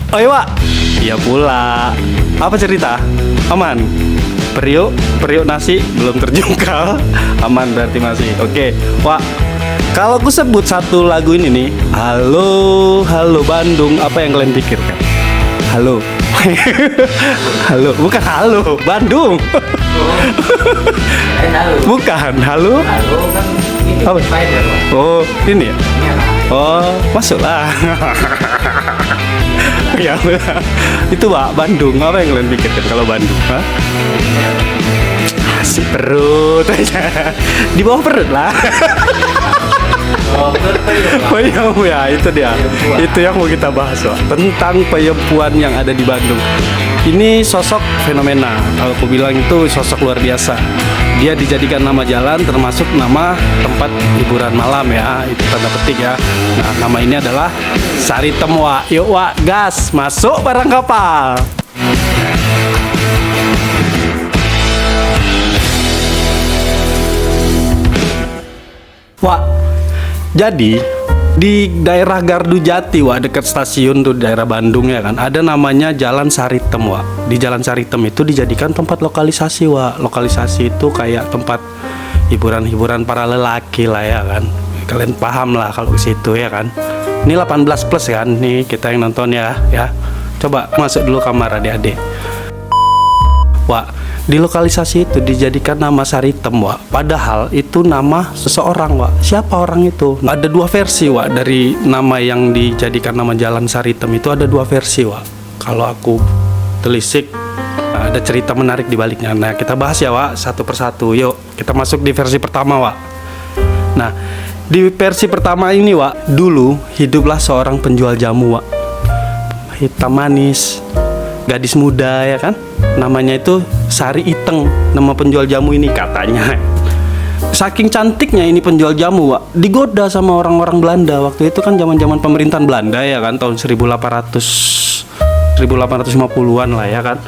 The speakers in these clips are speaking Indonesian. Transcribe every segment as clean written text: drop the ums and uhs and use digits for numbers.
Oh iya Wak. Iya pula. Apa cerita? Aman? Periuk nasi belum terjungkal. Aman berarti masih. Oke Wak, kalau aku sebut satu lagu ini nih, Halo, halo Bandung, apa yang kalian pikirkan? Halo. Halo, bukan halo, Bandung. Bukan, halo. Halo kan ini Apa? spider, Pak. Oh, ini ya? Iya, Pak. Oh, masuklah. Ya, itu Pak, Bandung. Apa yang kalian pikirkan kalau Bandung? Hah? Asik perut aja. Di bawah perut lah. Oh, betul ya, Pak. Oh ya, itu dia. Itu yang mau kita bahas Pak, tentang peyempuan yang ada di Bandung. Ini sosok fenomena. Kalau aku bilang itu sosok luar biasa. Dia dijadikan nama jalan, termasuk nama tempat hiburan malam ya. Itu tanda petik ya. Nah, nama ini adalah Saritem Wak. Yuk Wak, gas, masuk barang kapal. Wak, jadi di daerah Gardu Jati Wak, dekat stasiun tuh daerah Bandung ya kan, ada namanya Jalan Saritem Wak. Di Jalan Saritem itu dijadikan tempat lokalisasi Wak. Lokalisasi itu kayak tempat hiburan-hiburan para lelaki lah ya kan. Kalian paham lah kalau ke situ ya kan. Ini 18 plus kan, nih kita yang nonton ya. Coba masuk dulu kamar adik-adik. Wak, di lokalisasi itu dijadikan nama Saritem Wak. Padahal itu nama seseorang Wak. Siapa orang itu? Ada dua versi Wak. Dari nama yang dijadikan nama Jalan Saritem itu ada dua versi Wak. Kalau aku telisik, ada cerita menarik di baliknya. Nah, kita bahas ya Wak, satu persatu. Yuk, kita masuk di versi pertama Wak. Nah, di versi pertama ini Wak, dulu hiduplah seorang penjual jamu Wak. Hitam manis, gadis muda ya kan. Namanya itu Sari Iteng, nama penjual jamu ini katanya. Saking cantiknya ini penjual jamu Wak, digoda sama orang-orang Belanda. Waktu itu kan zaman-zaman pemerintahan Belanda ya kan, tahun 1850-an lah ya kan.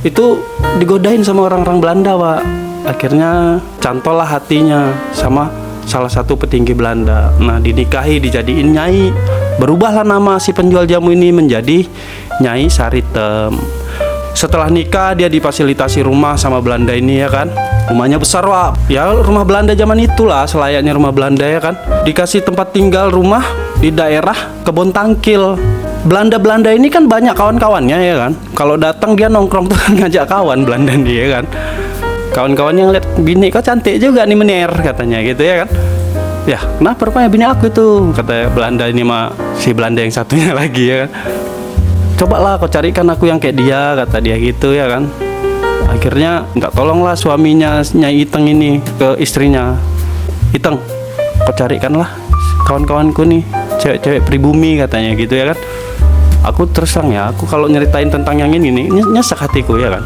Itu digodain sama orang-orang Belanda Wak. Akhirnya cantollah hatinya sama salah satu petinggi Belanda. Nah, dinikahi, dijadiin nyai. Berubahlah nama si penjual jamu ini menjadi Nyai Saritem. Setelah nikah dia difasilitasi rumah sama Belanda ini ya kan. Rumahnya besar Wak. Ya rumah Belanda zaman itulah, selayaknya rumah Belanda ya kan. Dikasih tempat tinggal rumah di daerah Kebon Tangkil. Belanda ini kan banyak kawan-kawannya ya kan. Kalau datang dia nongkrong tuh ngajak kawan Belanda dia ya kan. Kawan-kawan yang lihat, bini kau cantik juga nih Menir, katanya gitu ya kan. Ya kenapa rupanya bini aku itu, kata Belanda ini mah, si Belanda yang satunya lagi ya kan. Cobalah kau carikan aku yang kayak dia, kata dia gitu ya kan. Akhirnya minta tolonglah suaminya Nyai Iteng ini ke istrinya. Iteng, kau carikanlah kawan-kawanku nih cewek-cewek pribumi, katanya gitu ya kan. Aku terus terang ya, aku kalau nyeritain tentang yang ini nih nyesek hatiku ya kan.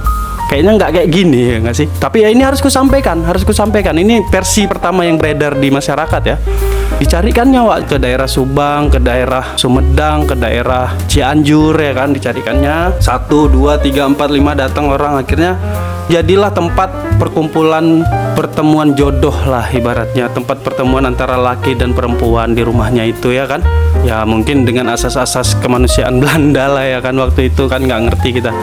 Kayaknya nggak kayak gini ya nggak sih. Tapi ya ini harus ku sampaikan. Ini versi pertama yang beredar di masyarakat ya. Dicarikannya Wak ke daerah Subang, ke daerah Sumedang, ke daerah Cianjur ya kan. Dicarikannya 1, 2, 3, 4, 5 datang orang. Akhirnya jadilah tempat perkumpulan, pertemuan jodoh lah ibaratnya. Tempat pertemuan antara laki dan perempuan di rumahnya itu ya kan. Ya mungkin dengan asas-asas kemanusiaan Belanda lah ya kan. Waktu itu kan nggak ngerti kita.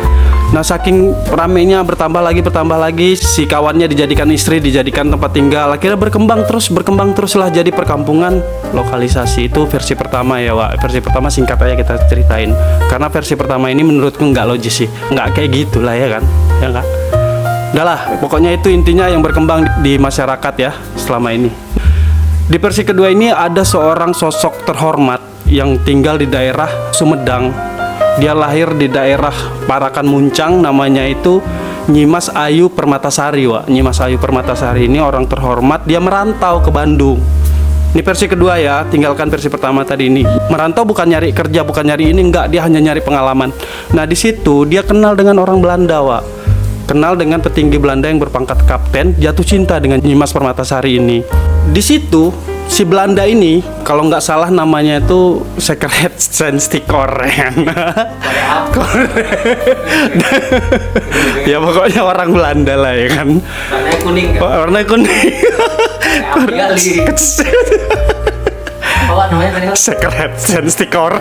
Nah, saking ramenya bertambah lagi, si kawannya dijadikan istri, dijadikan tempat tinggal. Akhirnya berkembang terus lah jadi perkampungan lokalisasi. Itu versi pertama ya Wak. Versi pertama singkat aja kita ceritain. Karena versi pertama ini menurutku nggak logis sih. Nggak kayak gitulah ya kan. Ya nggak? Udah lah, pokoknya itu intinya yang berkembang di masyarakat ya selama ini. Di versi kedua ini ada seorang sosok terhormat yang tinggal di daerah Sumedang. Dia lahir di daerah Parakan Muncang, namanya itu Nyimas Ayu Permatasari Wak. Nyimas Ayu Permatasari ini orang terhormat, dia merantau ke Bandung. Ini versi kedua ya, tinggalkan versi pertama tadi ini. Merantau bukan nyari kerja, bukan nyari ini, enggak, dia hanya nyari pengalaman. Nah di situ dia kenal dengan orang Belanda Wak. Kenal dengan petinggi Belanda yang berpangkat kapten, jatuh cinta dengan Nyimas Permatasari ini. Di situ si Belanda ini, kalau nggak salah namanya itu Secret Senstikor ya. Ya pokoknya orang Belanda lah ya kan. Warnanya kuning kan? Warnanya kuning. Apa namanya tadi? Secret Senstikor.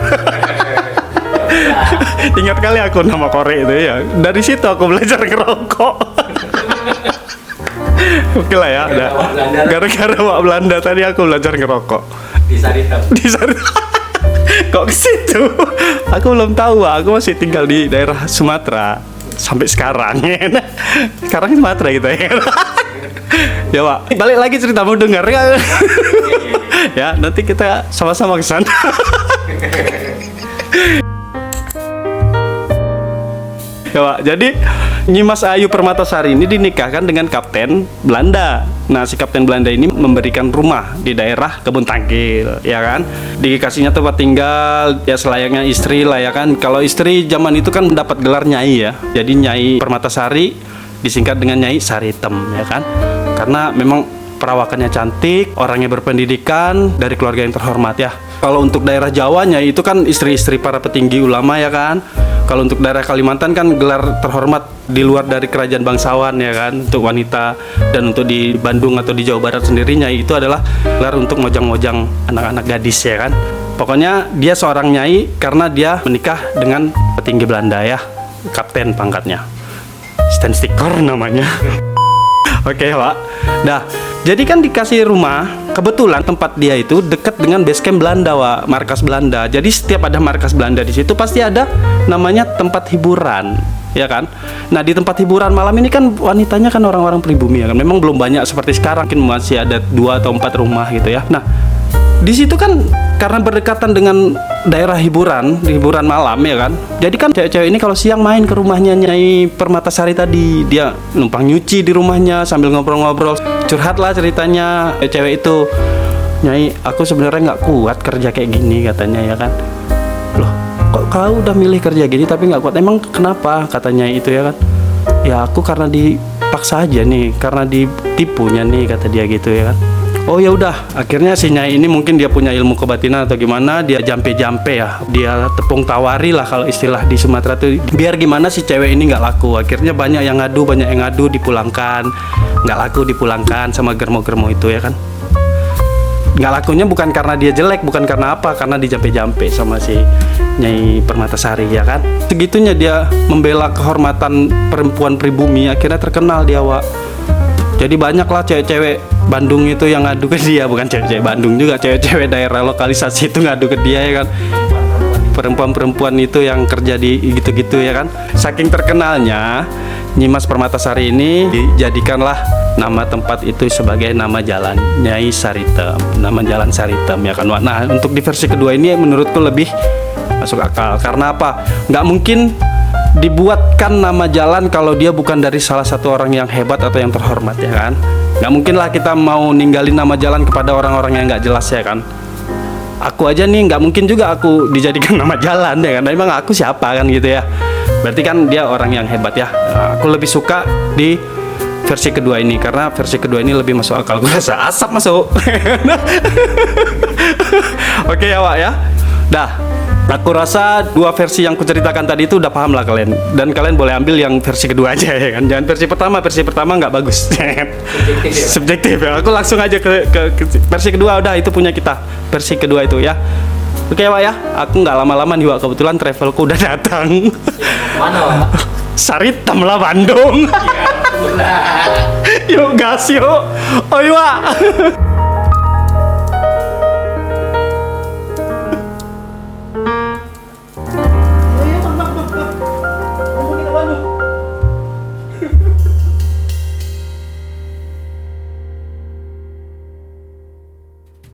Ingat kali aku nama korek itu ya. Dari situ aku belajar ngerokok. Oke lah ya, udah. Gara-gara Wak Belanda tadi aku belajar ngerokok. Di Saritem. Di sana. Kok ke situ? Aku belum tahu, Wak. Aku masih tinggal di daerah Sumatera sampai sekarang. Sekarang Sumatera gitu ya. Ya, Wak. Balik lagi ceritamu dengar ya. Ya, nanti kita sama-sama ke sana. Ya, Pak. Jadi Nyimas Ayu Permatasari ini dinikahkan dengan kapten Belanda. Nah, si kapten Belanda ini memberikan rumah di daerah Kebun Tangkil, ya kan? Dikasihnya tempat tinggal ya selayaknya istri lah, ya kan? Kalau istri zaman itu kan dapat gelar Nyai ya. Jadi Nyai Permatasari disingkat dengan Nyai Saritem, ya kan? Karena memang perawakannya cantik, orangnya berpendidikan, dari keluarga yang terhormat ya. Kalau untuk daerah Jawanya itu kan istri-istri para petinggi ulama, ya kan. Kalau untuk daerah Kalimantan kan gelar terhormat di luar dari kerajaan bangsawan, ya kan, untuk wanita. Dan untuk di Bandung atau di Jawa Barat sendiri, Nyai itu adalah gelar untuk mojang-mojang anak-anak gadis, ya kan. Pokoknya dia seorang Nyai karena dia menikah dengan petinggi Belanda ya, kapten pangkatnya, Stensticker namanya. Oke, Pak. Nah, jadi kan dikasih rumah, kebetulan tempat dia itu dekat dengan base camp Belanda, Wak, markas Belanda. Jadi setiap ada markas Belanda di situ pasti ada namanya tempat hiburan, ya kan? Nah, di tempat hiburan malam ini kan wanitanya kan orang-orang pribumi, ya kan? Memang belum banyak seperti sekarang, mungkin masih ada 2 atau 4 rumah gitu ya. Nah, di situ kan karena berdekatan dengan daerah hiburan malam, ya kan. Jadi kan cewek-cewek ini kalau siang main ke rumahnya Nyai Permatasari tadi, dia numpang nyuci di rumahnya sambil ngobrol-ngobrol, curhat lah ceritanya. Cewek itu, Nyai, aku sebenarnya nggak kuat kerja kayak gini, katanya, ya kan. Loh, kok kau udah milih kerja gini tapi nggak kuat? Emang kenapa? Katanya itu, ya kan. Ya aku karena dipaksa aja nih, karena ditipunya nih, kata dia gitu, ya kan. Oh ya udah, akhirnya si Nyai ini mungkin dia punya ilmu kebatinan atau gimana, dia jampe-jampe ya, dia tepung tawari lah kalau istilah di Sumatera tuh, biar gimana si cewek ini nggak laku. Akhirnya banyak yang ngadu, dipulangkan, nggak laku dipulangkan sama germo-germo itu, ya kan. Nggak lakunya bukan karena dia jelek, bukan karena apa, karena dijampe-jampe sama si Nyai Permatasari, ya kan. Segitunya dia membela kehormatan perempuan pribumi, akhirnya terkenal dia, Wak. Jadi banyaklah cewek-cewek Bandung itu yang ngadu ke dia, bukan cewek-cewek Bandung juga, cewek-cewek daerah lokalisasi itu ngadu ke dia, ya kan. Perempuan-perempuan itu yang kerja di gitu-gitu, ya kan. Saking terkenalnya, Nyimas Permatasari ini dijadikanlah nama tempat itu sebagai nama jalan Nyai Saritem, nama jalan Saritem, ya kan. Nah, untuk di versi kedua ini menurutku lebih masuk akal. Karena apa? Nggak mungkin dibuatkan nama jalan kalau dia bukan dari salah satu orang yang hebat atau yang terhormat, ya kan. Nggak mungkin lah kita mau ninggalin nama jalan kepada orang-orang yang nggak jelas, ya kan. Aku aja nih nggak mungkin juga aku dijadikan nama jalan, ya kan. Emang aku siapa kan gitu ya. Berarti kan dia orang yang hebat ya. Nah, aku lebih suka di versi kedua ini karena versi kedua ini lebih masuk akal. Gue rasa asap masuk. Oke ya, Wak, ya. Dah. Aku rasa 2 versi yang kuceritakan tadi itu udah paham lah kalian. Dan kalian boleh ambil yang versi kedua aja, ya kan. Jangan versi pertama nggak bagus. Subjektif ya. Aku langsung aja ke versi kedua, udah itu punya kita. Versi kedua itu ya. Oke, Wak, ya. Aku nggak lama-lama nih, Wak. Kebetulan travelku udah datang. Mana, Wak? Saritem lah, Bandung. Yuk gas yuk. Oh, Wak.